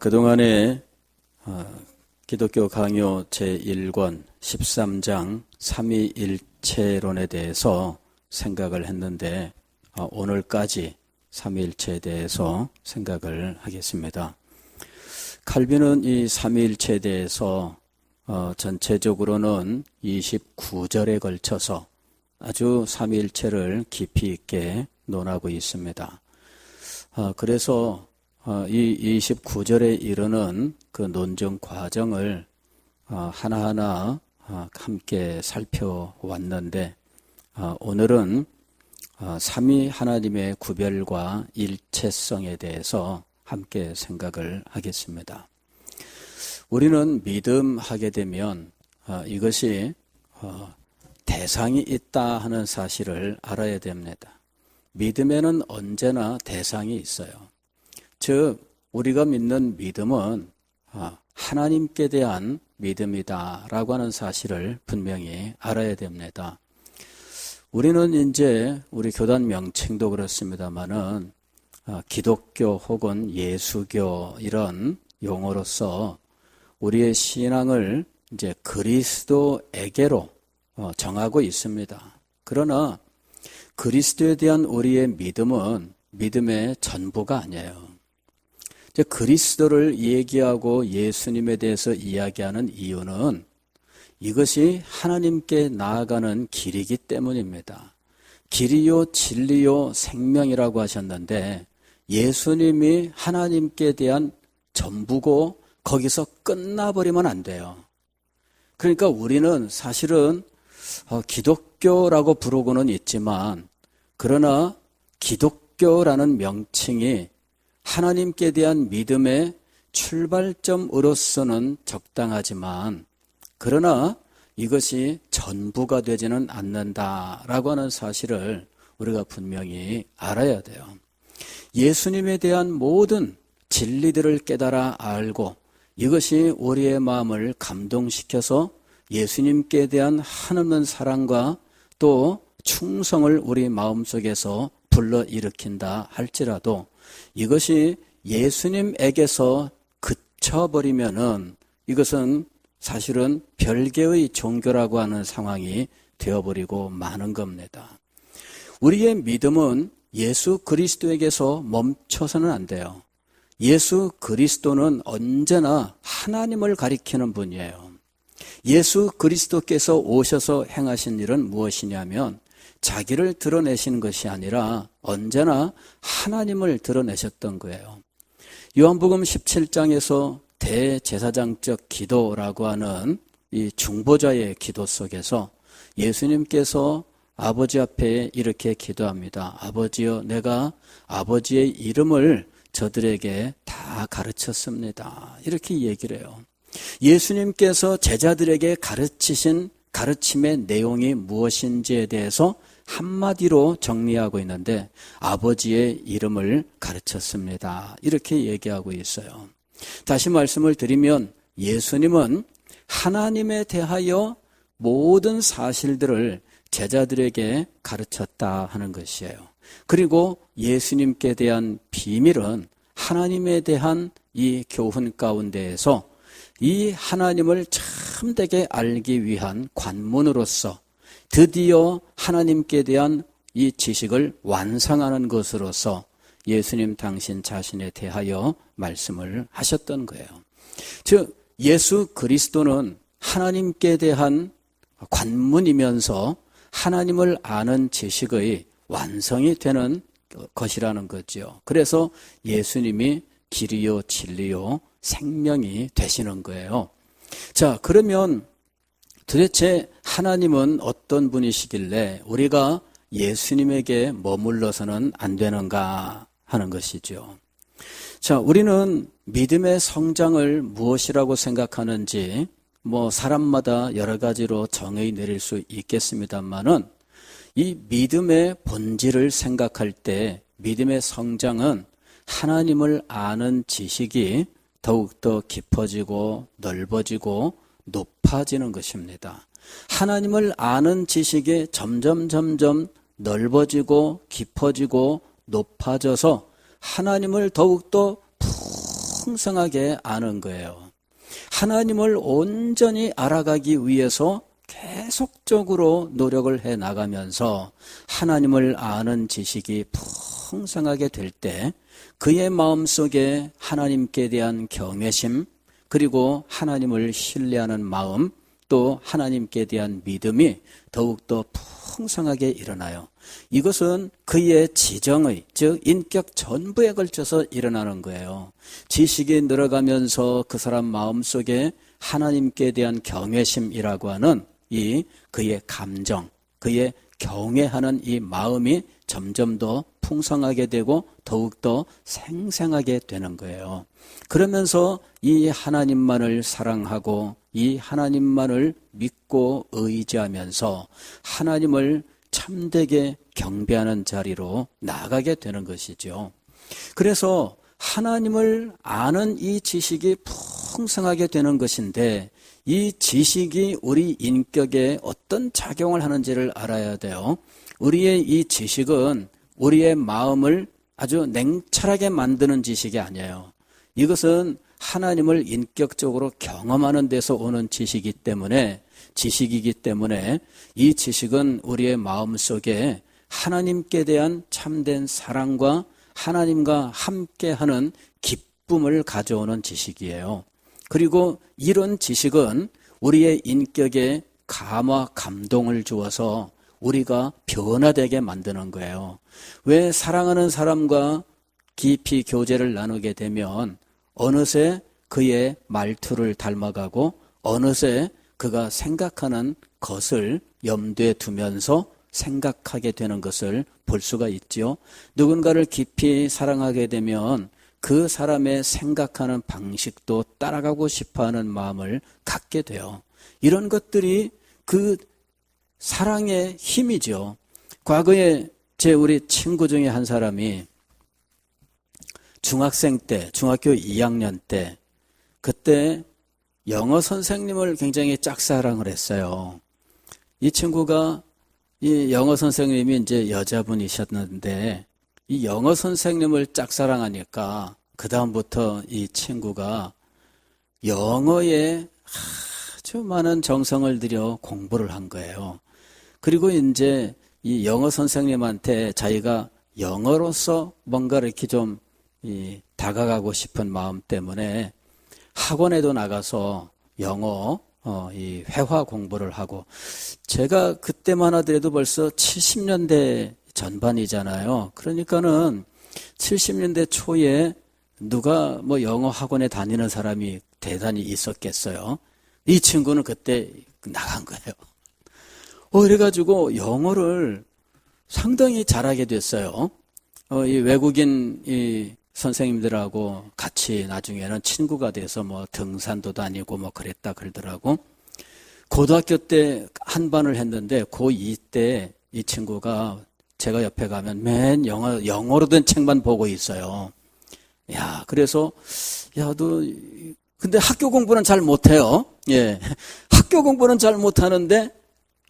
그동안에 기독교 강요 제1권 13장 삼위일체론에 대해서 생각을 했는데 오늘까지 삼위일체에 대해서 생각을 하겠습니다. 칼빈은 이 삼위일체에 대해서 전체적으로는 29절에 걸쳐서 아주 삼위일체를 깊이 있게 논하고 있습니다. 그래서 이 29절에 이르는 그 논증 과정을 하나하나 함께 살펴왔는데 오늘은 삼위 하나님의 구별과 일체성에 대해서 함께 생각을 하겠습니다. 우리는 믿음하게 되면 이것이 대상이 있다 하는 사실을 알아야 됩니다. 믿음에는 언제나 대상이 있어요. 즉 우리가 믿는 믿음은 하나님께 대한 믿음이다라고 하는 사실을 분명히 알아야 됩니다. 우리는 이제 우리 교단 명칭도 그렇습니다만은 기독교 혹은 예수교 이런 용어로서 우리의 신앙을 이제 그리스도에게로 정하고 있습니다. 그러나 그리스도에 대한 우리의 믿음은 믿음의 전부가 아니에요. 이제 그리스도를 얘기하고 예수님에 대해서 이야기하는 이유는 이것이 하나님께 나아가는 길이기 때문입니다. 길이요 진리요 생명이라고 하셨는데 예수님이 하나님께 대한 전부고 거기서 끝나버리면 안 돼요. 그러니까 우리는 사실은 기독교라고 부르고는 있지만 그러나 기독교라는 명칭이 하나님께 대한 믿음의 출발점으로서는 적당하지만 그러나 이것이 전부가 되지는 않는다라고 하는 사실을 우리가 분명히 알아야 돼요. 예수님에 대한 모든 진리들을 깨달아 알고 이것이 우리의 마음을 감동시켜서 예수님께 대한 한없는 사랑과 또 충성을 우리 마음속에서 불러일으킨다 할지라도 이것이 예수님에게서 그쳐버리면은 이것은 사실은 별개의 종교라고 하는 상황이 되어버리고 마는 겁니다. 우리의 믿음은 예수 그리스도에게서 멈춰서는 안 돼요. 예수 그리스도는 언제나 하나님을 가리키는 분이에요. 예수 그리스도께서 오셔서 행하신 일은 무엇이냐면 자기를 드러내시는 것이 아니라 언제나 하나님을 드러내셨던 거예요. 요한복음 17장에서 대제사장적 기도라고 하는 이 중보자의 기도 속에서 예수님께서 아버지 앞에 이렇게 기도합니다. 아버지여, 내가 아버지의 이름을 저들에게 다 가르쳤습니다. 이렇게 얘기를 해요. 예수님께서 제자들에게 가르치신 가르침의 내용이 무엇인지에 대해서 한마디로 정리하고 있는데 아버지의 이름을 가르쳤습니다. 이렇게 얘기하고 있어요. 다시 말씀을 드리면 예수님은 하나님에 대하여 모든 사실들을 제자들에게 가르쳤다 하는 것이에요. 그리고 예수님께 대한 비밀은 하나님에 대한 이 교훈 가운데에서 이 하나님을 참되게 알기 위한 관문으로서 드디어 하나님께 대한 이 지식을 완성하는 것으로서 예수님 당신 자신에 대하여 말씀을 하셨던 거예요. 즉 예수 그리스도는 하나님께 대한 관문이면서 하나님을 아는 지식의 완성이 되는 것이라는 거죠. 그래서 예수님이 길이요 진리요 생명이 되시는 거예요. 자, 그러면 도대체 하나님은 어떤 분이시길래 우리가 예수님에게 머물러서는 안 되는가 하는 것이죠. 자, 우리는 믿음의 성장을 무엇이라고 생각하는지 사람마다 여러 가지로 정의 내릴 수 있겠습니다만은 이 믿음의 본질을 생각할 때 믿음의 성장은 하나님을 아는 지식이 더욱더 깊어지고 넓어지고 높아지는 것입니다. 하나님을 아는 지식이 점점 넓어지고 깊어지고 높아져서 하나님을 더욱더 푹 풍성하게 아는 거예요. 하나님을 온전히 알아가기 위해서 계속적으로 노력을 해 나가면서 하나님을 아는 지식이 풍성하게 될 때 그의 마음속에 하나님께 대한 경외심, 그리고 하나님을 신뢰하는 마음, 또 하나님께 대한 믿음이 더욱더 풍성하게 일어나요. 이것은 그의 지정의, 즉 인격 전부에 걸쳐서 일어나는 거예요. 지식이 늘어가면서 그 사람 마음속에 하나님께 대한 경외심이라고 하는 이 그의 감정, 그의 경외하는 이 마음이 점점 더 풍성하게 되고 더욱더 생생하게 되는 거예요. 그러면서 이 하나님만을 사랑하고 이 하나님만을 믿고 의지하면서 하나님을 참되게 경배하는 자리로 나아가게 되는 것이죠. 그래서 하나님을 아는 이 지식이 풍성하게 되는 것인데 이 지식이 우리 인격에 어떤 작용을 하는지를 알아야 돼요. 우리의 이 지식은 우리의 마음을 아주 냉철하게 만드는 지식이 아니에요. 이것은 하나님을 인격적으로 경험하는 데서 오는 지식이기 때문에 이 지식은 우리의 마음속에 하나님께 대한 참된 사랑과 하나님과 함께하는 기쁨을 가져오는 지식이에요. 그리고 이런 지식은 우리의 인격에 감화 감동을 주어서 우리가 변화되게 만드는 거예요. 왜 사랑하는 사람과 깊이 교제를 나누게 되면 어느새 그의 말투를 닮아가고 어느새 그가 생각하는 것을 염두에 두면서 생각하게 되는 것을 볼 수가 있죠. 누군가를 깊이 사랑하게 되면 그 사람의 생각하는 방식도 따라가고 싶어하는 마음을 갖게 돼요. 이런 것들이 그 사랑의 힘이죠. 과거에 우리 친구 중에 한 사람이 중학생 때, 중학교 2학년 때, 그때 영어 선생님을 굉장히 짝사랑을 했어요. 이 친구가 이 영어 선생님이 이제 여자분이셨는데 이 영어 선생님을 짝사랑하니까 그다음부터 이 친구가 영어에 아주 많은 정성을 들여 공부를 한 거예요. 그리고 이제 이 영어 선생님한테 자기가 영어로서 뭔가 이렇게 좀 다가가고 싶은 마음 때문에 학원에도 나가서 영어 이 회화 공부를 하고, 제가 그때만 하더라도 벌써 70년대 전반이잖아요. 그러니까는 70년대 초에 누가 뭐 영어 학원에 다니는 사람이 대단히 있었겠어요. 이 친구는 그때 나간 거예요. 그래가지고 영어를 상당히 잘하게 됐어요. 이 외국인 이 선생님들하고 같이 나중에는 친구가 돼서 뭐 등산도 다니고 뭐 그랬다 그러더라고. 고등학교 때 한 반을 했는데 고2 때 이 친구가 제가 옆에 가면 맨 영어로 된 책만 보고 있어요. 야, 그래서 야, 너 근데 학교 공부는 잘 못해요. 예, 학교 공부는 잘 못하는데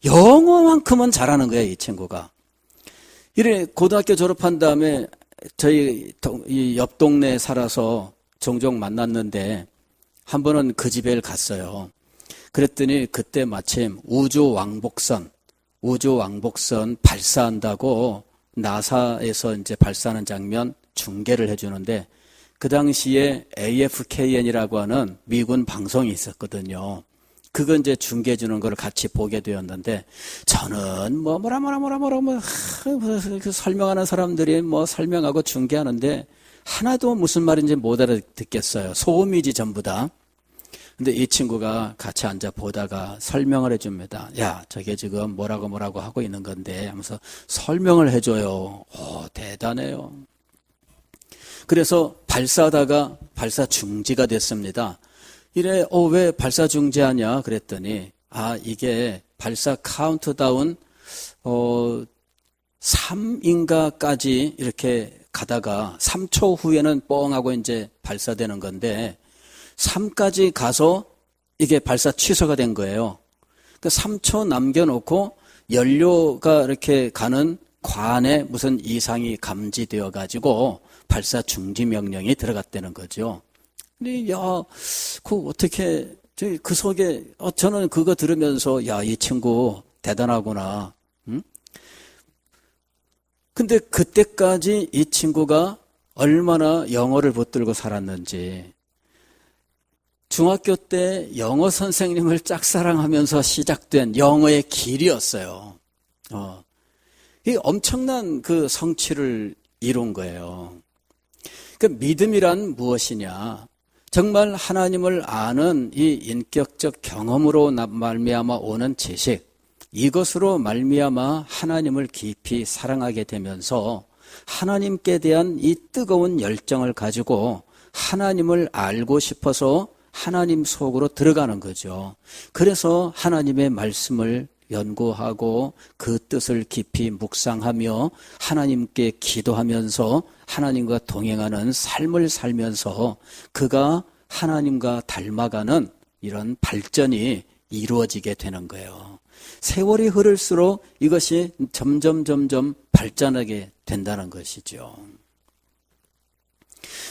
영어만큼은 잘하는 거예요, 이 친구가. 이래 고등학교 졸업한 다음에 저희 이 옆 동네에 살아서 종종 만났는데 한 번은 그 집에 갔어요. 그랬더니 그때 마침 우주 왕복선 발사한다고 나사에서 이제 발사하는 장면 중계를 해주는데 그 당시에 AFKN이라고 하는 미군 방송이 있었거든요. 그거 이제 중계해 주는 걸 같이 보게 되었는데 저는 뭐라 설명하는 사람들이 뭐 설명하고 중계하는데 하나도 무슨 말인지 못 알아듣겠어요. 소음이지 전부 다. 근데 이 친구가 같이 앉아 보다가 설명을 해줍니다. 야, 저게 지금 뭐라고 하고 있는 건데 하면서 설명을 해줘요. 대단해요. 그래서 발사하다가 발사 중지가 됐습니다. 이래 왜 발사 중지하냐 그랬더니 이게 발사 카운트다운 3인가까지 이렇게 가다가 3초 후에는 뻥 하고 이제 발사되는 건데 3까지 가서 이게 발사 취소가 된 거예요. 그러니까 3초 남겨놓고 연료가 이렇게 가는 관에 무슨 이상이 감지되어 가지고 발사 중지 명령이 들어갔다는 거죠. 근데 어떻게 그 속에 저는 그거 들으면서 이 친구 대단하구나. 응? 근데 그때까지 이 친구가 얼마나 영어를 붙들고 살았는지, 중학교 때 영어 선생님을 짝사랑하면서 시작된 영어의 길이었어요. 이 엄청난 그 성취를 이룬 거예요. 그 믿음이란 무엇이냐? 정말 하나님을 아는 이 인격적 경험으로 말미암아 오는 지식, 이것으로 말미암아 하나님을 깊이 사랑하게 되면서 하나님께 대한 이 뜨거운 열정을 가지고 하나님을 알고 싶어서 하나님 속으로 들어가는 거죠. 그래서 하나님의 말씀을 연구하고 그 뜻을 깊이 묵상하며 하나님께 기도하면서 하나님과 동행하는 삶을 살면서 그가 하나님과 닮아가는 이런 발전이 이루어지게 되는 거예요. 세월이 흐를수록 이것이 점점 발전하게 된다는 것이죠.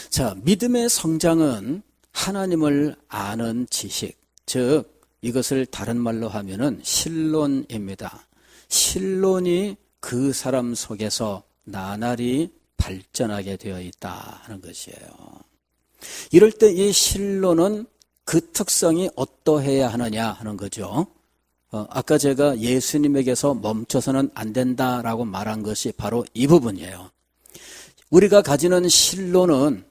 자, 믿음의 성장은 하나님을 아는 지식, 즉 이것을 다른 말로 하면은 신론입니다. 신론이 그 사람 속에서 나날이 발전하게 되어 있다 하는 것이에요. 이럴 때 이 신론은 그 특성이 어떠해야 하느냐 하는 거죠. 아까 제가 예수님에게서 멈춰서는 안 된다라고 말한 것이 바로 이 부분이에요. 우리가 가지는 신론은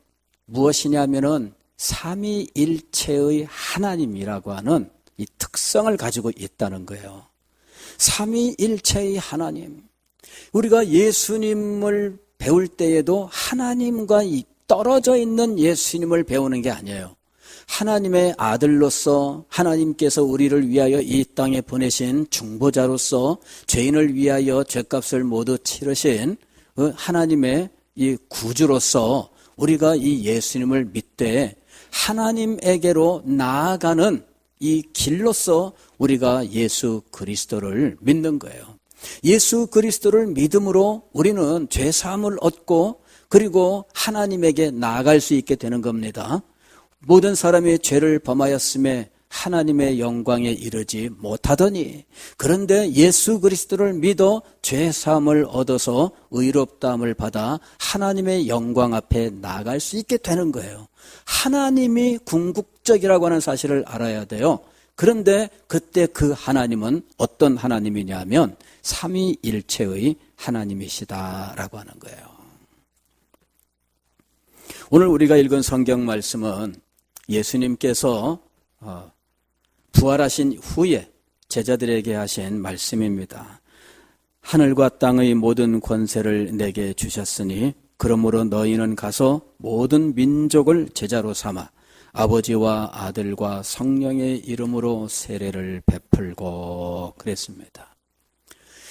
무엇이냐면은 삼위일체의 하나님이라고 하는 이 특성을 가지고 있다는 거예요. 삼위일체의 하나님. 우리가 예수님을 배울 때에도 하나님과 떨어져 있는 예수님을 배우는 게 아니에요. 하나님의 아들로서 하나님께서 우리를 위하여 이 땅에 보내신 중보자로서 죄인을 위하여 죄값을 모두 치르신 하나님의 이 구주로서 우리가 이 예수님을 믿되 하나님에게로 나아가는 이 길로서 우리가 예수 그리스도를 믿는 거예요. 예수 그리스도를 믿음으로 우리는 죄사함을 얻고 그리고 하나님에게 나아갈 수 있게 되는 겁니다. 모든 사람이 죄를 범하였음에 하나님의 영광에 이르지 못하더니 그런데 예수 그리스도를 믿어 죄사함을 얻어서 의롭다함을 받아 하나님의 영광 앞에 나아갈 수 있게 되는 거예요. 하나님이 궁극적이라고 하는 사실을 알아야 돼요. 그런데 그때 그 하나님은 어떤 하나님이냐면 삼위일체의 하나님이시다라고 하는 거예요. 오늘 우리가 읽은 성경 말씀은 예수님께서 부활하신 후에 제자들에게 하신 말씀입니다. 하늘과 땅의 모든 권세를 내게 주셨으니 그러므로 너희는 가서 모든 민족을 제자로 삼아 아버지와 아들과 성령의 이름으로 세례를 베풀고 그랬습니다.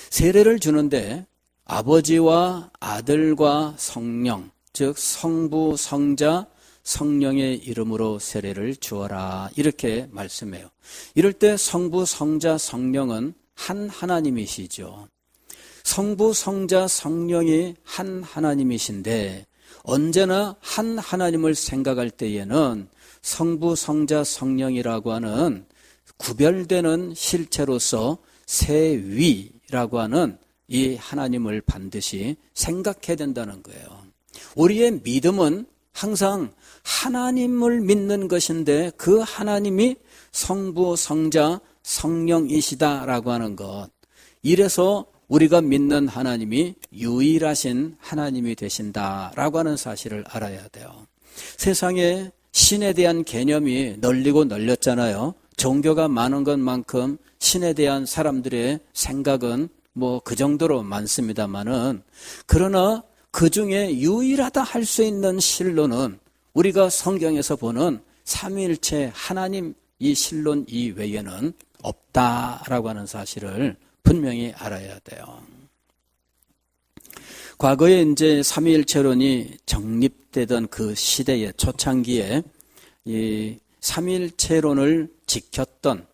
세례를 주는데 아버지와 아들과 성령, 즉 성부, 성자, 성령의 이름으로 세례를 주어라 이렇게 말씀해요. 이럴 때 성부, 성자, 성령은 한 하나님이시죠. 성부, 성자, 성령이 한 하나님이신데 언제나 한 하나님을 생각할 때에는 성부, 성자, 성령이라고 하는 구별되는 실체로서 세위라고 하는 이 하나님을 반드시 생각해야 된다는 거예요. 우리의 믿음은 항상 하나님을 믿는 것인데 그 하나님이 성부, 성자, 성령이시다라고 하는 것. 이래서 우리가 믿는 하나님이 유일하신 하나님이 되신다라고 하는 사실을 알아야 돼요. 세상에 신에 대한 개념이 널리고 널렸잖아요. 종교가 많은 것만큼 신에 대한 사람들의 생각은 그 정도로 많습니다만은 그러나 그 중에 유일하다 할 수 있는 신론은 우리가 성경에서 보는 삼위일체 하나님 이 신론 이외에는 없다라고 하는 사실을 분명히 알아야 돼요. 과거에 이제 삼위일체론이 정립되던 그 시대의 초창기에 이 삼위일체론을 지켰던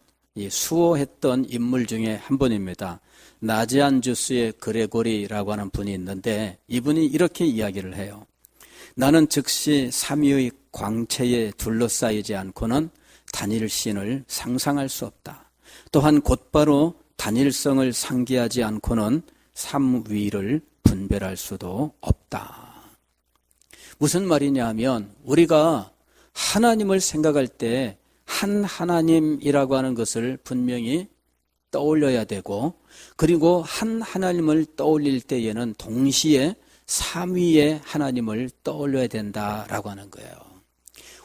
수호했던 인물 중에 한 분입니다. 나지안주스의 그레고리라고 하는 분이 있는데 이분이 이렇게 이야기를 해요. 나는 즉시 삼위의 광채에 둘러싸이지 않고는 단일신을 상상할 수 없다. 또한 곧바로 단일성을 상기하지 않고는 삼위를 분별할 수도 없다. 무슨 말이냐 하면 우리가 하나님을 생각할 때 한 하나님이라고 하는 것을 분명히 떠올려야 되고, 그리고 한 하나님을 떠올릴 때에는 동시에 삼위의 하나님을 떠올려야 된다라고 하는 거예요.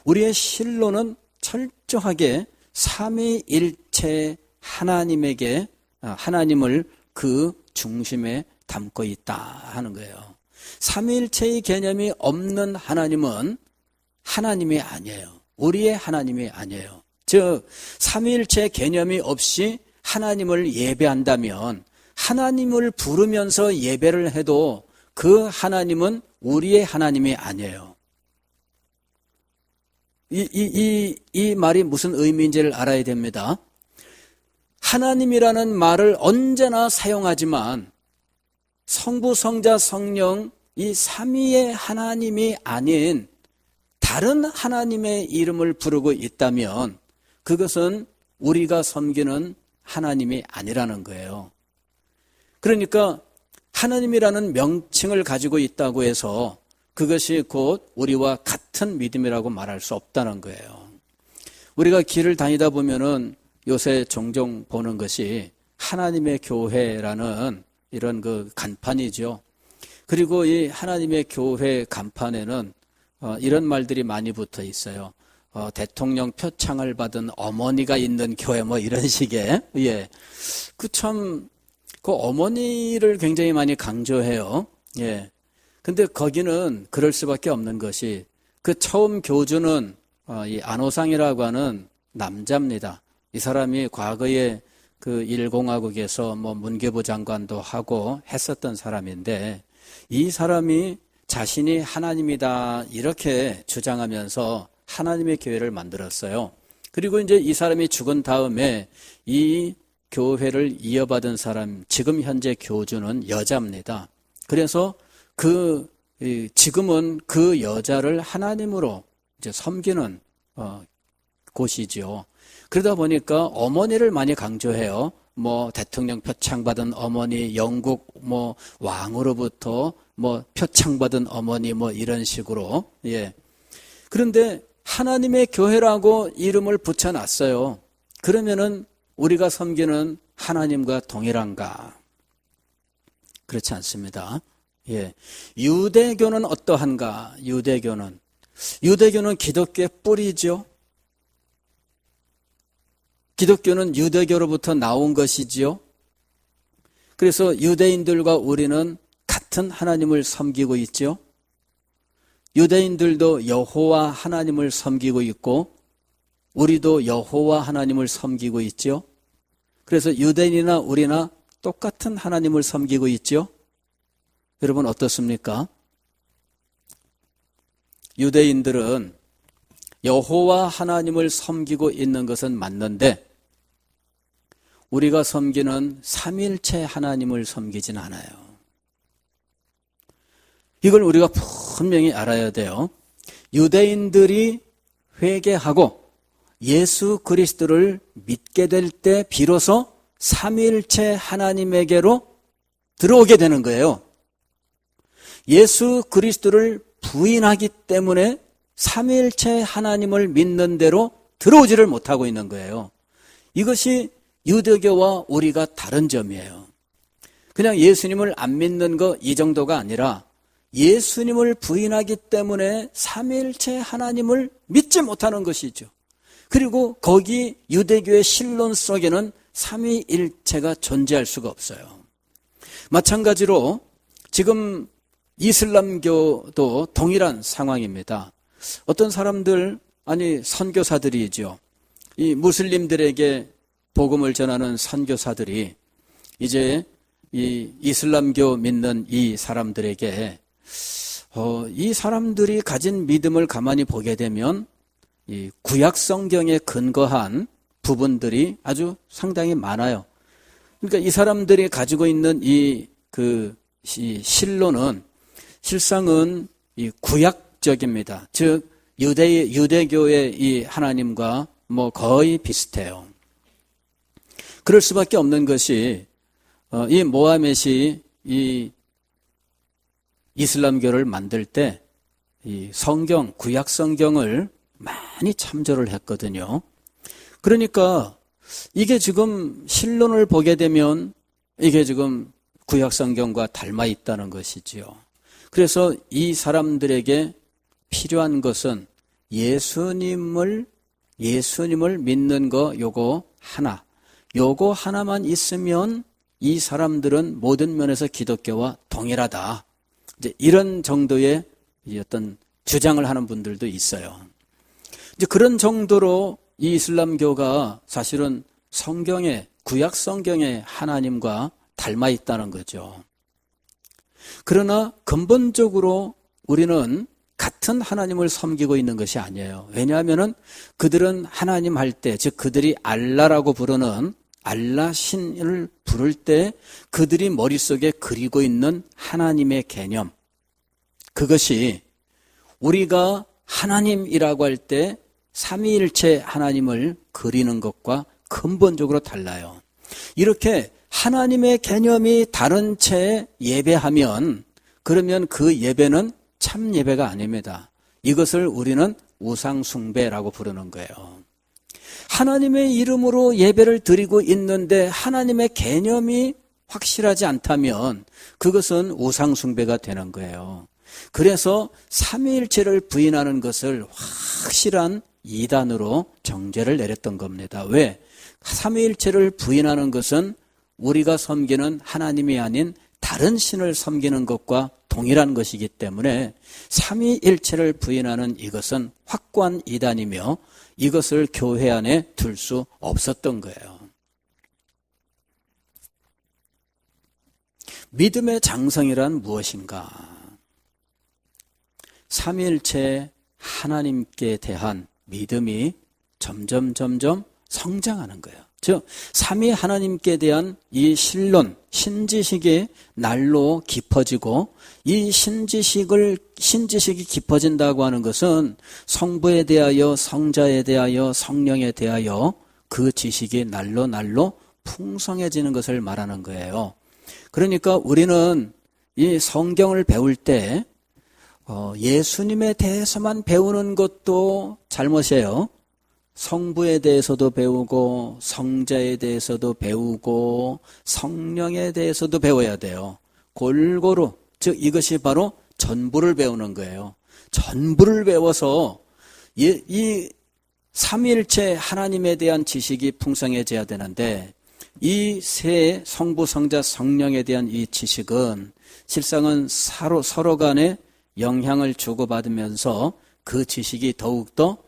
우리의 신론은 철저하게 삼위일체 하나님에게, 하나님을 그 중심에 담고 있다 하는 거예요. 삼위일체의 개념이 없는 하나님은 하나님이 아니에요. 우리의 하나님이 아니에요. 즉 삼위일체 개념이 없이 하나님을 예배한다면 하나님을 부르면서 예배를 해도 그 하나님은 우리의 하나님이 아니에요. 이 말이 무슨 의미인지를 알아야 됩니다. 하나님이라는 말을 언제나 사용하지만 성부, 성자, 성령 이 삼위의 하나님이 아닌 다른 하나님의 이름을 부르고 있다면 그것은 우리가 섬기는 하나님이 아니라는 거예요. 그러니까 하나님이라는 명칭을 가지고 있다고 해서 그것이 곧 우리와 같은 믿음이라고 말할 수 없다는 거예요. 우리가 길을 다니다 보면은 요새 종종 보는 것이 하나님의 교회라는 이런 그 간판이죠. 그리고 이 하나님의 교회 간판에는 이런 말들이 많이 붙어 있어요. 대통령 표창을 받은 어머니가 있는 교회 뭐 이런 식의. 예. 그 어머니를 굉장히 많이 강조해요. 예. 근데 거기는 그럴 수밖에 없는 것이 그 처음 교주는 이 안호상이라고 하는 남자입니다. 이 사람이 과거에 그 일공화국에서 뭐 문교부 장관도 하고 했었던 사람인데 이 사람이 자신이 하나님이다 이렇게 주장하면서 하나님의 교회를 만들었어요. 그리고 이제 이 사람이 죽은 다음에 이 교회를 이어받은 사람, 지금 현재 교주는 여자입니다. 그래서 지금은 그 여자를 하나님으로 이제 섬기는 곳이죠. 그러다 보니까 어머니를 많이 강조해요. 뭐 대통령 표창 받은 어머니, 영국 뭐 왕으로부터 뭐 표창 받은 어머니 뭐 이런 식으로. 예. 그런데 하나님의 교회라고 이름을 붙여놨어요. 그러면은 우리가 섬기는 하나님과 동일한가? 그렇지 않습니다. 예. 유대교는 어떠한가? 유대교는 기독교의 뿌리죠. 기독교는 유대교로부터 나온 것이지요. 그래서 유대인들과 우리는 같은 하나님을 섬기고 있죠. 유대인들도 여호와 하나님을 섬기고 있고 우리도 여호와 하나님을 섬기고 있죠. 그래서 유대인이나 우리나 똑같은 하나님을 섬기고 있죠. 여러분 어떻습니까? 유대인들은 여호와 하나님을 섬기고 있는 것은 맞는데 우리가 섬기는 삼일체 하나님을 섬기진 않아요. 이걸 우리가 분명히 알아야 돼요. 유대인들이 회개하고 예수 그리스도를 믿게 될 때 비로소 삼일체 하나님에게로 들어오게 되는 거예요. 예수 그리스도를 부인하기 때문에 삼일체 하나님을 믿는 대로 들어오지를 못하고 있는 거예요. 이것이 유대교와 우리가 다른 점이에요. 그냥 예수님을 안 믿는 거 이 정도가 아니라 예수님을 부인하기 때문에 삼일체 하나님을 믿지 못하는 것이죠. 그리고 거기 유대교의 신론 속에는 삼위일체가 존재할 수가 없어요. 마찬가지로 지금 이슬람교도 동일한 상황입니다. 어떤 사람들, 선교사들이죠. 이 무슬림들에게 복음을 전하는 선교사들이 이제 이 이슬람교 믿는 이 사람들에게 이 사람들이 가진 믿음을 가만히 보게 되면 이 구약 성경에 근거한 부분들이 아주 상당히 많아요. 그러니까 이 사람들이 가지고 있는 이 신론은 실상은 이 구약적입니다. 즉 유대교의 이 하나님과 거의 비슷해요. 그럴 수밖에 없는 것이 이 모하멧이 이 이슬람교를 만들 때 이 성경, 구약 성경을 많이 참조를 했거든요. 그러니까 이게 지금 실론을 보게 되면 이게 지금 구약 성경과 닮아 있다는 것이지요. 그래서 이 사람들에게 필요한 것은 예수님을 믿는 거 요거 하나만 있으면 이 사람들은 모든 면에서 기독교와 동일하다. 이제 이런 정도의 어떤 주장을 하는 분들도 있어요. 이제 그런 정도로 이 이슬람교가 사실은 구약 성경의 하나님과 닮아 있다는 거죠. 그러나 근본적으로 우리는 같은 하나님을 섬기고 있는 것이 아니에요. 왜냐하면은 그들은 하나님 할 때, 즉 그들이 알라라고 부르는 알라 신을 부를 때 그들이 머릿속에 그리고 있는 하나님의 개념, 그것이 우리가 하나님이라고 할 때 삼위일체 하나님을 그리는 것과 근본적으로 달라요. 이렇게 하나님의 개념이 다른 채 예배하면 그러면 그 예배는 참 예배가 아닙니다. 이것을 우리는 우상숭배라고 부르는 거예요. 하나님의 이름으로 예배를 드리고 있는데 하나님의 개념이 확실하지 않다면 그것은 우상숭배가 되는 거예요. 그래서 삼위일체를 부인하는 것을 확실한 이단으로 정죄를 내렸던 겁니다. 왜? 삼위일체를 부인하는 것은 우리가 섬기는 하나님이 아닌 다른 신을 섬기는 것과 동일한 것이기 때문에 삼위일체를 부인하는 이것은 확고한 이단이며 이것을 교회 안에 둘 수 없었던 거예요. 믿음의 장성이란 무엇인가? 삼위일체 하나님께 대한 믿음이 점점 성장하는 거예요. 즉 삼위 하나님께 대한 이 신론, 신지식이 날로 깊어지고 이 신지식이 깊어진다고 하는 것은 성부에 대하여 성자에 대하여 성령에 대하여 그 지식이 날로 풍성해지는 것을 말하는 거예요. 그러니까 우리는 이 성경을 배울 때 예수님에 대해서만 배우는 것도 잘못이에요. 성부에 대해서도 배우고 성자에 대해서도 배우고 성령에 대해서도 배워야 돼요. 골고루, 즉 이것이 바로 전부를 배우는 거예요. 전부를 배워서 이 삼위일체 하나님에 대한 지식이 풍성해져야 되는데 이 세 성부, 성자, 성령에 대한 이 지식은 실상은 서로 간에 영향을 주고받으면서 그 지식이 더욱더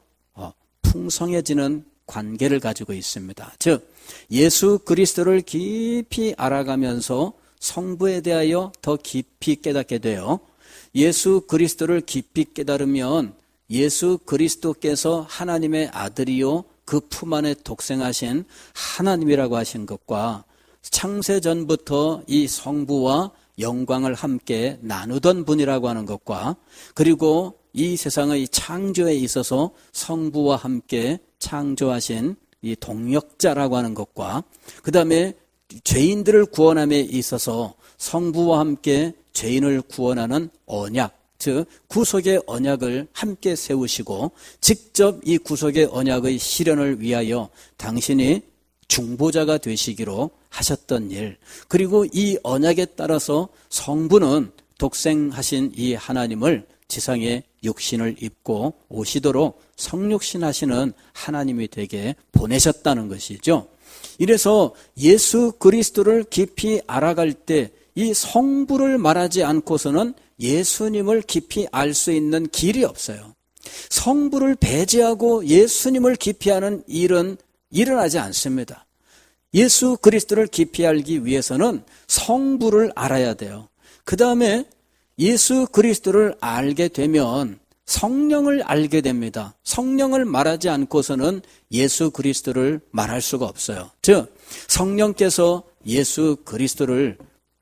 풍성해지는 관계를 가지고 있습니다. 즉 예수 그리스도를 깊이 알아가면서 성부에 대하여 더 깊이 깨닫게 돼요. 예수 그리스도를 깊이 깨달으면 예수 그리스도께서 하나님의 아들이요 그 품 안에 독생하신 하나님이라고 하신 것과 창세전부터 이 성부와 영광을 함께 나누던 분이라고 하는 것과 그리고 이 세상의 창조에 있어서 성부와 함께 창조하신 이 동역자라고 하는 것과 그 다음에 죄인들을 구원함에 있어서 성부와 함께 죄인을 구원하는 언약, 즉 구속의 언약을 함께 세우시고 직접 이 구속의 언약의 실현을 위하여 당신이 중보자가 되시기로 하셨던 일, 그리고 이 언약에 따라서 성부는 독생하신 이 하나님을 지상에 육신을 입고 오시도록 성육신하시는 하나님이 되게 보내셨다는 것이죠. 이래서 예수 그리스도를 깊이 알아갈 때 이 성부를 말하지 않고서는 예수님을 깊이 알 수 있는 길이 없어요. 성부를 배제하고 예수님을 깊이 하는 일은 일어나지 않습니다. 예수 그리스도를 깊이 알기 위해서는 성부를 알아야 돼요. 그 다음에 예수 그리스도를 알게 되면 성령을 알게 됩니다. 성령을 말하지 않고서는 예수 그리스도를 말할 수가 없어요. 즉 성령께서 예수 그리스도를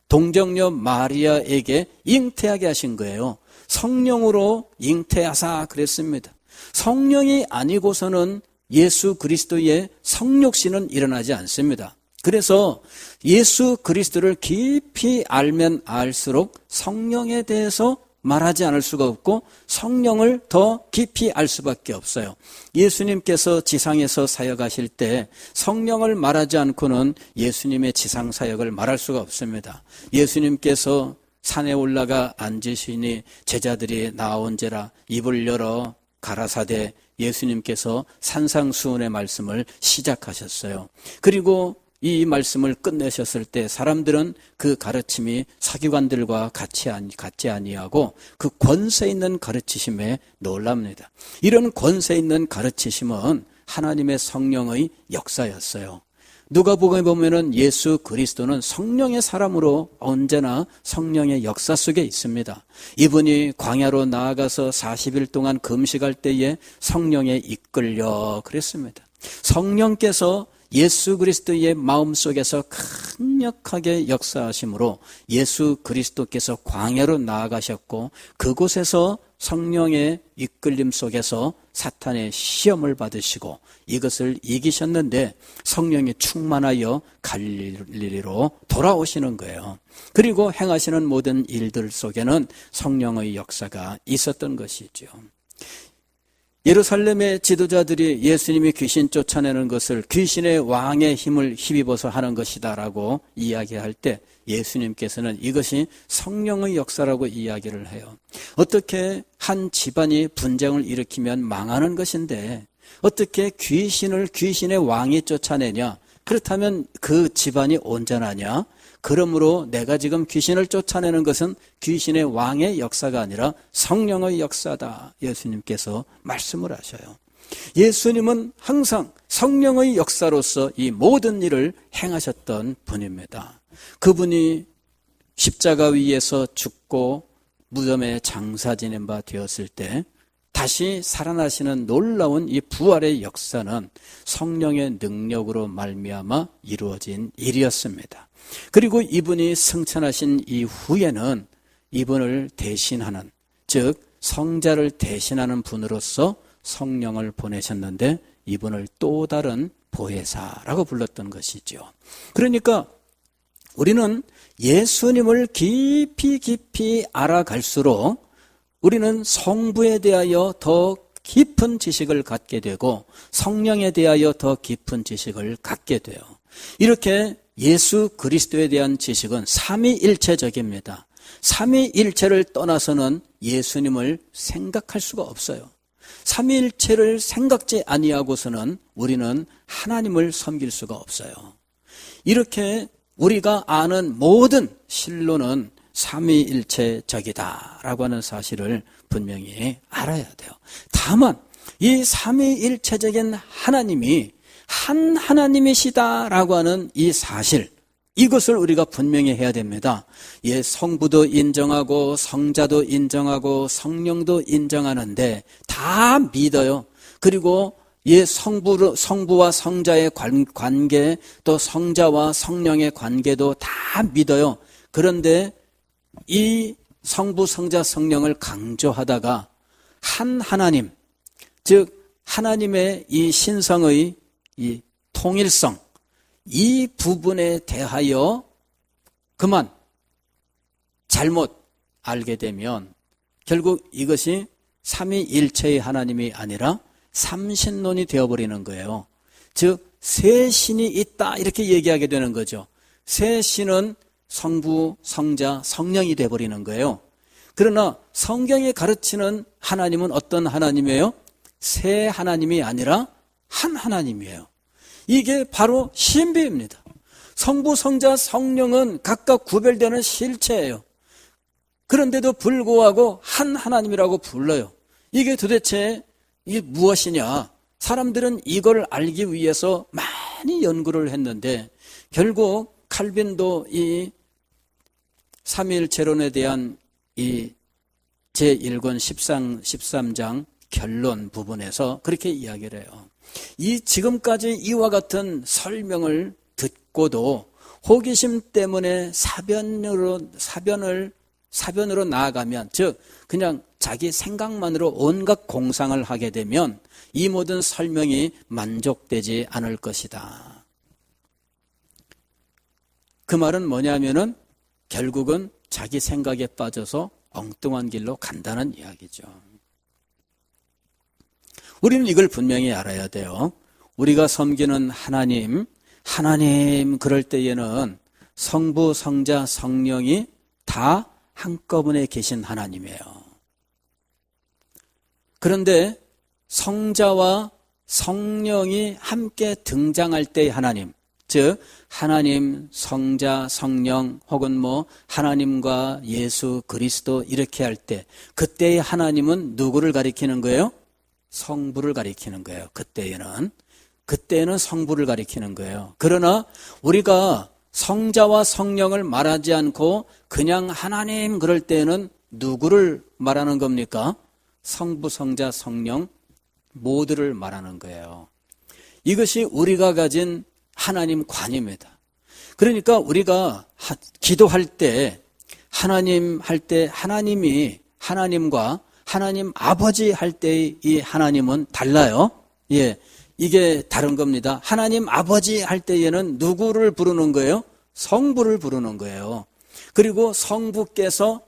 동정녀 마리아에게 잉태하게 하신 거예요. 성령으로 잉태하사 그랬습니다. 성령이 아니고서는 예수 그리스도의 성육신은 일어나지 않습니다. 그래서 예수 그리스도를 깊이 알면 알수록 성령에 대해서 말하지 않을 수가 없고 성령을 더 깊이 알 수밖에 없어요. 예수님께서 지상에서 사역하실 때 성령을 말하지 않고는 예수님의 지상 사역을 말할 수가 없습니다. 예수님께서 산에 올라가 앉으시니 제자들이 나온지라 입을 열어 가라사대 예수님께서 산상수훈의 말씀을 시작하셨어요. 그리고 이 말씀을 끝내셨을 때 사람들은 그 가르침이 서기관들과 같지 아니하고 그 권세 있는 가르치심에 놀랍니다. 이런 권세 있는 가르치심은 하나님의 성령의 역사였어요. 누가복음에 보면은 예수 그리스도는 성령의 사람으로 언제나 성령의 역사 속에 있습니다. 이분이 광야로 나아가서 40일 동안 금식할 때에 성령에 이끌려 그랬습니다. 성령께서 예수 그리스도의 마음속에서 강력하게 역사하심으로 예수 그리스도께서 광야로 나아가셨고 그곳에서 성령의 이끌림 속에서 사탄의 시험을 받으시고 이것을 이기셨는데 성령이 충만하여 갈릴리로 돌아오시는 거예요. 그리고 행하시는 모든 일들 속에는 성령의 역사가 있었던 것이죠. 예루살렘의 지도자들이 예수님이 귀신 쫓아내는 것을 귀신의 왕의 힘을 힘입어서 하는 것이다라고 이야기할 때 예수님께서는 이것이 성령의 역사라고 이야기를 해요. 어떻게 한 집안이 분쟁을 일으키면 망하는 것인데 어떻게 귀신의 왕이 쫓아내냐? 그렇다면 그 집안이 온전하냐? 그러므로 내가 지금 귀신을 쫓아내는 것은 귀신의 왕의 역사가 아니라 성령의 역사다. 예수님께서 말씀을 하셔요. 예수님은 항상 성령의 역사로서 이 모든 일을 행하셨던 분입니다. 그분이 십자가 위에서 죽고 무덤에 장사 지낸 바 되었을 때 다시 살아나시는 놀라운 이 부활의 역사는 성령의 능력으로 말미암아 이루어진 일이었습니다. 그리고 이분이 승천하신 이후에는 이분을 대신하는, 즉 성자를 대신하는 분으로서 성령을 보내셨는데 이분을 또 다른 보혜사라고 불렀던 것이죠. 그러니까 우리는 예수님을 깊이 알아갈수록 우리는 성부에 대하여 더 깊은 지식을 갖게 되고 성령에 대하여 더 깊은 지식을 갖게 돼요. 이렇게 예수 그리스도에 대한 지식은 삼위일체적입니다. 삼위일체를 떠나서는 예수님을 생각할 수가 없어요. 삼위일체를 생각지 아니하고서는 우리는 하나님을 섬길 수가 없어요. 이렇게 우리가 아는 모든 신론은 삼위일체적이다라고 하는 사실을 분명히 알아야 돼요. 다만 이 삼위일체적인 하나님이 한 하나님이시다라고 하는 이 사실, 이것을 우리가 분명히 해야 됩니다. 예, 성부도 인정하고 성자도 인정하고 성령도 인정하는데 다 믿어요. 그리고 예, 성부와 성자의 관계, 또 성자와 성령의 관계도 다 믿어요. 그런데 이 성부, 성자, 성령을 강조하다가 한 하나님, 즉 하나님의 이 신성의 이 통일성, 이 부분에 대하여 그만 잘못 알게 되면 결국 이것이 삼위일체의 하나님이 아니라 삼신론이 되어버리는 거예요. 즉 세 신이 있다 이렇게 얘기하게 되는 거죠. 세 신은 성부, 성자, 성령이 되어버리는 거예요. 그러나 성경이 가르치는 하나님은 어떤 하나님이에요? 세 하나님이 아니라 한 하나님이에요. 이게 바로 신비입니다. 성부, 성자, 성령은 각각 구별되는 실체예요. 그런데도 불구하고 한 하나님이라고 불러요. 이게 도대체 이게 무엇이냐? 사람들은 이걸 알기 위해서 많이 연구를 했는데 결국 칼빈도 이 삼위일체론에 대한 이 제1권 13장 결론 부분에서 그렇게 이야기를 해요. 이 지금까지 이와 같은 설명을 듣고도 호기심 때문에 사변으로 나아가면, 즉 그냥 자기 생각만으로 온갖 공상을 하게 되면 이 모든 설명이 만족되지 않을 것이다. 그 말은 뭐냐면은 결국은 자기 생각에 빠져서 엉뚱한 길로 간다는 이야기죠. 우리는 이걸 분명히 알아야 돼요. 우리가 섬기는 하나님 그럴 때에는 성부, 성자, 성령이 다 한꺼번에 계신 하나님이에요. 그런데 성자와 성령이 함께 등장할 때의 하나님, 즉 하나님, 성자, 성령 혹은 하나님과 예수 그리스도 이렇게 할 때 그때의 하나님은 누구를 가리키는 거예요? 성부를 가리키는 거예요. 그때는 성부를 가리키는 거예요. 그러나 우리가 성자와 성령을 말하지 않고 그냥 하나님 그럴 때는 누구를 말하는 겁니까? 성부, 성자, 성령 모두를 말하는 거예요. 이것이 우리가 가진 하나님 관입니다. 그러니까 우리가 기도할 때 하나님 할 때 하나님이 하나님과 하나님 아버지 할 때의 이 하나님은 달라요. 예, 이게 다른 겁니다. 하나님 아버지 할 때에는 누구를 부르는 거예요? 성부를 부르는 거예요. 그리고 성부께서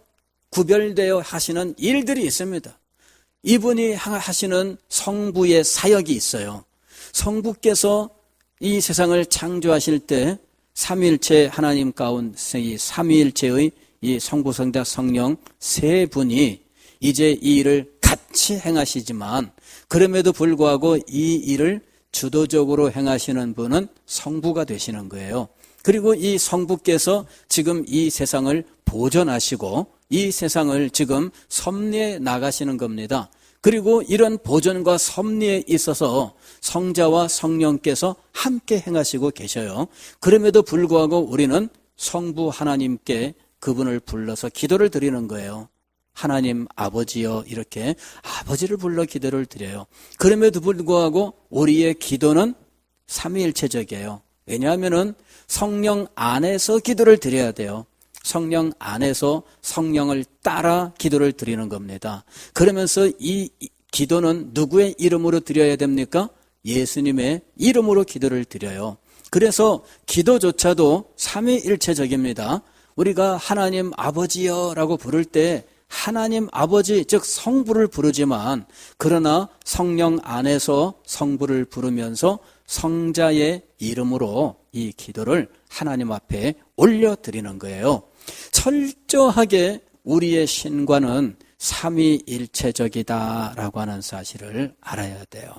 구별되어 하시는 일들이 있습니다. 이분이 하시는 성부의 사역이 있어요. 성부께서 이 세상을 창조하실 때 삼위일체 하나님 가운데 이 삼위일체의 이 성부, 성자, 성령 세 분이 이제 이 일을 같이 행하시지만 그럼에도 불구하고 이 일을 주도적으로 행하시는 분은 성부가 되시는 거예요. 그리고 이 성부께서 지금 이 세상을 보존하시고 이 세상을 지금 섭리해 나가시는 겁니다. 그리고 이런 보존과 섭리에 있어서 성자와 성령께서 함께 행하시고 계셔요. 그럼에도 불구하고 우리는 성부 하나님께 그분을 불러서 기도를 드리는 거예요. 하나님 아버지여 이렇게 아버지를 불러 기도를 드려요. 그럼에도 불구하고 우리의 기도는 삼위일체적이에요. 왜냐하면 성령 안에서 기도를 드려야 돼요. 성령 안에서 성령을 따라 기도를 드리는 겁니다. 그러면서 이 기도는 누구의 이름으로 드려야 됩니까? 예수님의 이름으로 기도를 드려요. 그래서 기도조차도 삼위일체적입니다. 우리가 하나님 아버지여라고 부를 때 하나님 아버지 즉 성부를 부르지만 그러나 성령 안에서 성부를 부르면서 성자의 이름으로 이 기도를 하나님 앞에 올려드리는 거예요. 철저하게 우리의 신과는 삼위일체적이다라고 하는 사실을 알아야 돼요.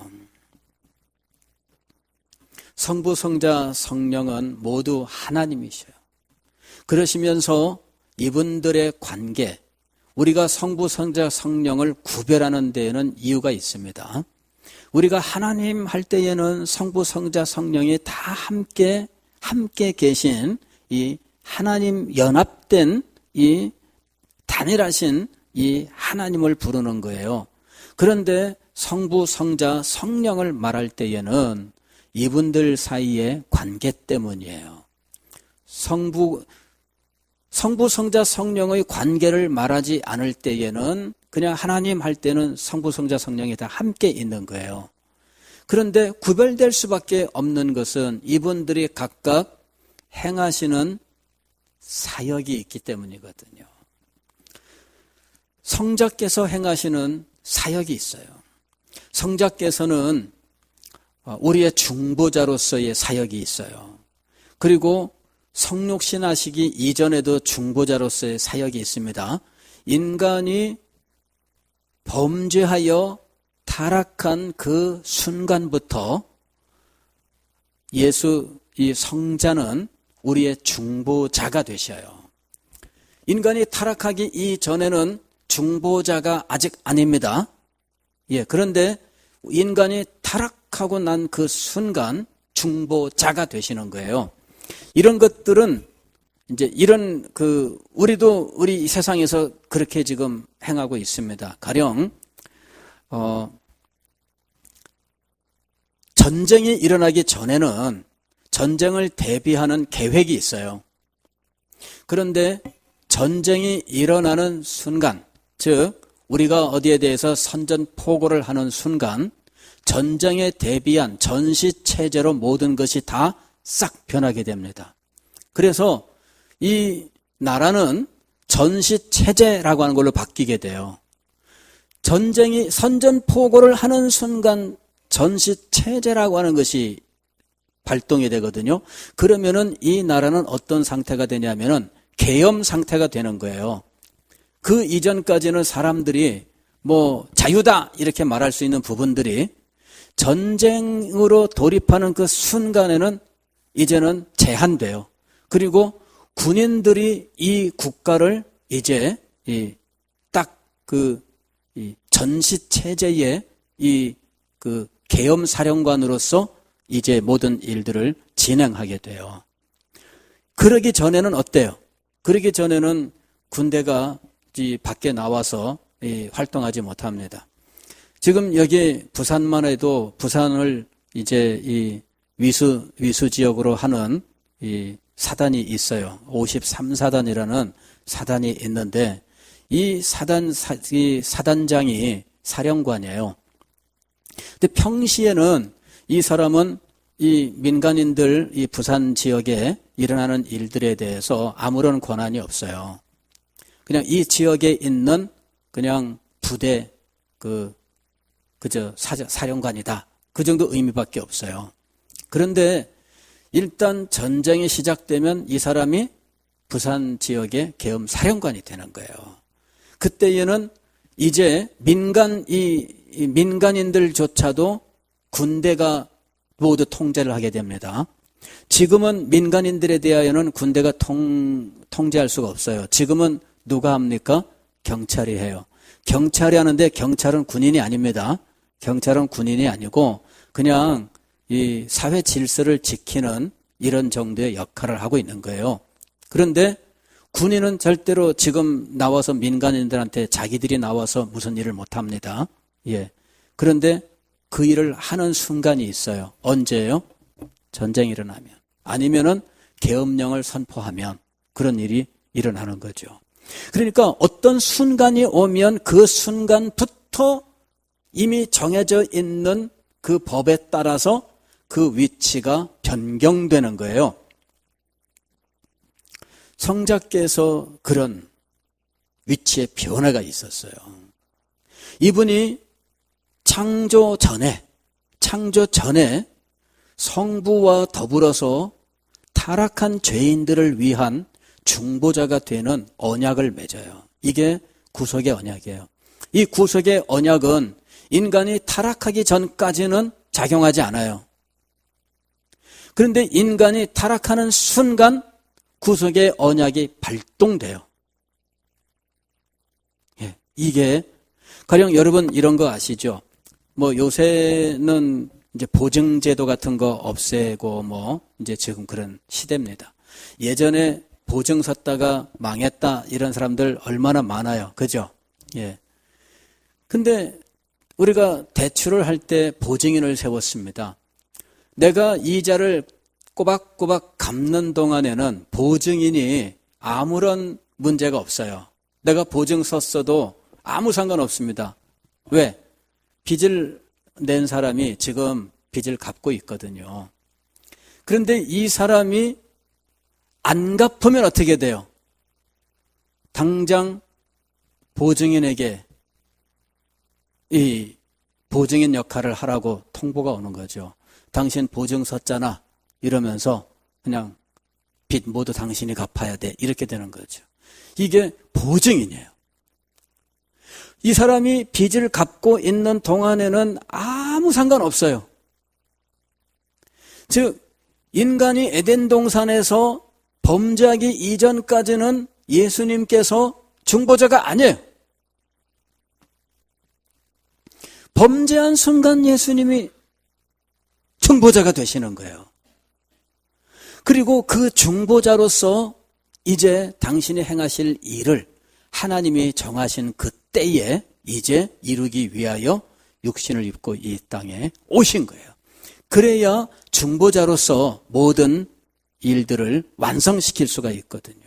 성부, 성자, 성령은 모두 하나님이셔요. 그러시면서 이분들의 관계, 우리가 성부, 성자, 성령을 구별하는 데에는 이유가 있습니다. 우리가 하나님 할 때에는 성부, 성자, 성령이 다 함께 계신 이 하나님 연합된 이 단일하신 이 하나님을 부르는 거예요. 그런데 성부, 성자, 성령을 말할 때에는 이분들 사이의 관계 때문이에요. 성부, 성자, 성령의 관계를 말하지 않을 때에는 그냥 하나님 할 때는 성부, 성자, 성령이 다 함께 있는 거예요. 그런데 구별될 수밖에 없는 것은 이분들이 각각 행하시는 사역이 있기 때문이거든요. 성자께서 행하시는 사역이 있어요. 성자께서는 우리의 중보자로서의 사역이 있어요. 그리고 성육신 하시기 이전에도 중보자로서의 사역이 있습니다. 인간이 범죄하여 타락한 그 순간부터 예수 이 성자는 우리의 중보자가 되셔요. 인간이 타락하기 이전에는 중보자가 아직 아닙니다. 예, 그런데 인간이 타락하고 난 그 순간 중보자가 되시는 거예요. 이런 것들은 이제 우리도 우리 세상에서 그렇게 지금 행하고 있습니다. 가령 전쟁이 일어나기 전에는 전쟁을 대비하는 계획이 있어요. 그런데 전쟁이 일어나는 순간, 즉 우리가 어디에 대해서 선전포고를 하는 순간 전쟁에 대비한 전시체제로 모든 것이 다 싹 변하게 됩니다. 그래서 이 나라는 전시체제라고 하는 걸로 바뀌게 돼요. 전쟁이 선전포고를 하는 순간 전시체제라고 하는 것이 발동이 되거든요. 그러면은 이 나라는 어떤 상태가 되냐면은 계엄 상태가 되는 거예요. 그 이전까지는 사람들이 뭐 자유다 이렇게 말할 수 있는 부분들이 전쟁으로 돌입하는 그 순간에는 이제는 제한돼요. 그리고 군인들이 이 국가를 이제 딱 그 전시 체제의 그 계엄 사령관으로서 이제 모든 일들을 진행하게 돼요. 그러기 전에는 어때요? 그러기 전에는 군대가 밖에 나와서 활동하지 못합니다. 지금 여기 부산만 해도 부산을 이제 이 위수 지역으로 하는 이 사단이 있어요. 53사단이라는 사단이 있는데 이 사단장이 사령관이에요. 근데 평시에는 이 사람은 이 민간인들 이 부산 지역에 일어나는 일들에 대해서 아무런 권한이 없어요. 그냥 이 지역에 있는 그냥 부대 그저 사령관이다. 그 정도 의미밖에 없어요. 그런데 일단 전쟁이 시작되면 이 사람이 부산 지역의 계엄 사령관이 되는 거예요. 그때에는 이제 민간인들조차도 군대가 모두 통제를 하게 됩니다. 지금은 민간인들에 대하여는 군대가 통제할 수가 없어요. 지금은 누가 합니까? 경찰이 해요. 경찰이 하는데 경찰은 군인이 아닙니다. 경찰은 군인이 아니고 그냥 이 사회 질서를 지키는 이런 정도의 역할을 하고 있는 거예요. 그런데 군인은 절대로 지금 나와서 민간인들한테 자기들이 나와서 무슨 일을 못 합니다. 예. 그런데 그 일을 하는 순간이 있어요. 언제예요? 전쟁이 일어나면. 아니면은 계엄령을 선포하면 그런 일이 일어나는 거죠. 그러니까 어떤 순간이 오면 그 순간부터 이미 정해져 있는 그 법에 따라서 그 위치가 변경되는 거예요. 성자께서 그런 위치의 변화가 있었어요. 이분이 창조 전에 성부와 더불어서 타락한 죄인들을 위한 중보자가 되는 언약을 맺어요. 이게 구속의 언약이에요. 이 구속의 언약은 인간이 타락하기 전까지는 작용하지 않아요. 그런데 인간이 타락하는 순간 구속의 언약이 발동돼요. 예, 이게 가령 여러분 이런 거 아시죠? 뭐 요새는 이제 보증제도 같은 거 없애고 뭐 이제 지금 그런 시대입니다. 예전에 보증 섰다가 망했다 이런 사람들 얼마나 많아요. 그죠? 예. 근데 우리가 대출을 할 때 보증인을 세웠습니다. 내가 이자를 꼬박꼬박 갚는 동안에는 보증인이 아무런 문제가 없어요. 내가 보증 섰어도 아무 상관없습니다. 왜? 빚을 낸 사람이 지금 빚을 갚고 있거든요. 그런데 이 사람이 안 갚으면 어떻게 돼요? 당장 보증인에게 이 보증인 역할을 하라고 통보가 오는 거죠. 당신 보증 섰잖아. 이러면서 그냥 빚 모두 당신이 갚아야 돼. 이렇게 되는 거죠. 이게 보증인이에요. 이 사람이 빚을 갚고 있는 동안에는 아무 상관없어요. 즉 인간이 에덴 동산에서 범죄하기 이전까지는 예수님께서 중보자가 아니에요. 범죄한 순간 예수님이 중보자가 되시는 거예요. 그리고 그 중보자로서 이제 당신이 행하실 일을 하나님이 정하신 그 때에 이제 이루기 위하여 육신을 입고 이 땅에 오신 거예요. 그래야 중보자로서 모든 일들을 완성시킬 수가 있거든요.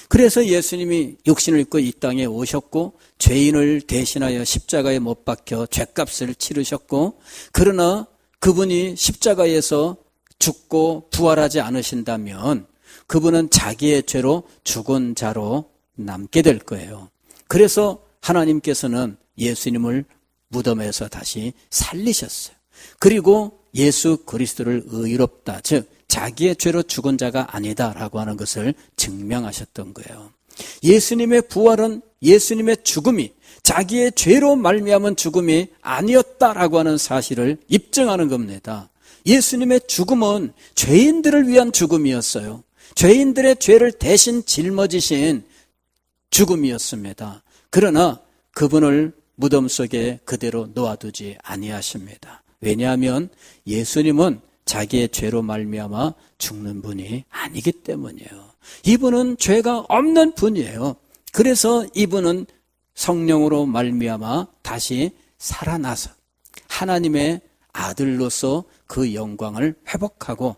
그래서 예수님이 육신을 입고 이 땅에 오셨고 죄인을 대신하여 십자가에 못 박혀 죄값을 치르셨고, 그러나 그분이 십자가에서 죽고 부활하지 않으신다면 그분은 자기의 죄로 죽은 자로 남게 될 거예요. 그래서 하나님께서는 예수님을 무덤에서 다시 살리셨어요. 그리고 예수 그리스도를 의롭다, 즉 자기의 죄로 죽은 자가 아니다라고 하는 것을 증명하셨던 거예요. 예수님의 부활은 예수님의 죽음이 자기의 죄로 말미암은 죽음이 아니었다라고 하는 사실을 입증하는 겁니다. 예수님의 죽음은 죄인들을 위한 죽음이었어요. 죄인들의 죄를 대신 짊어지신 죽음이었습니다. 그러나 그분을 무덤 속에 그대로 놓아두지 아니하십니다. 왜냐하면 예수님은 자기의 죄로 말미암아 죽는 분이 아니기 때문이에요. 이분은 죄가 없는 분이에요. 그래서 이분은 성령으로 말미암아 다시 살아나서 하나님의 아들로서 그 영광을 회복하고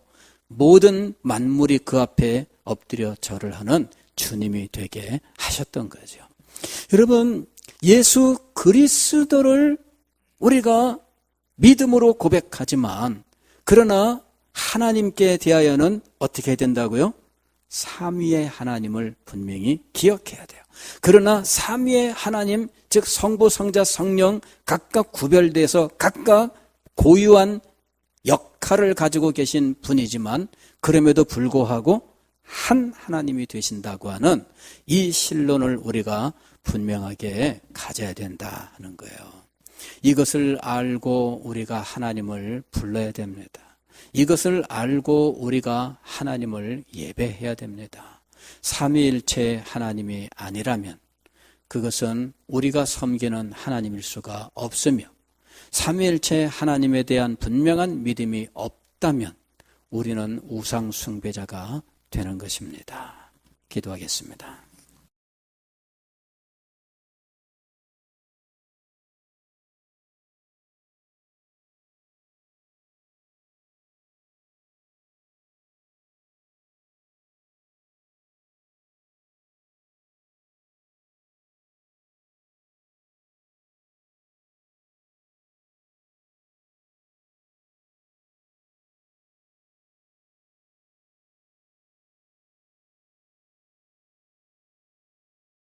모든 만물이 그 앞에 엎드려 절을 하는 주님이 되게 하셨던 거죠. 여러분, 예수 그리스도를 우리가 믿음으로 고백하지만, 그러나 하나님께 대하여는 어떻게 해야 된다고요? 삼위의 하나님을 분명히 기억해야 돼요. 그러나 삼위의 하나님, 즉 성부, 성자, 성령 각각 구별돼서 각각 고유한 역할을 가지고 계신 분이지만 그럼에도 불구하고 한 하나님이 되신다고 하는 이 신론을 우리가 분명하게 가져야 된다는 거예요. 이것을 알고 우리가 하나님을 불러야 됩니다. 이것을 알고 우리가 하나님을 예배해야 됩니다. 삼위일체 하나님이 아니라면 그것은 우리가 섬기는 하나님일 수가 없으며, 삼위일체 하나님에 대한 분명한 믿음이 없다면 우리는 우상 숭배자가 되는 것입니다. 기도하겠습니다.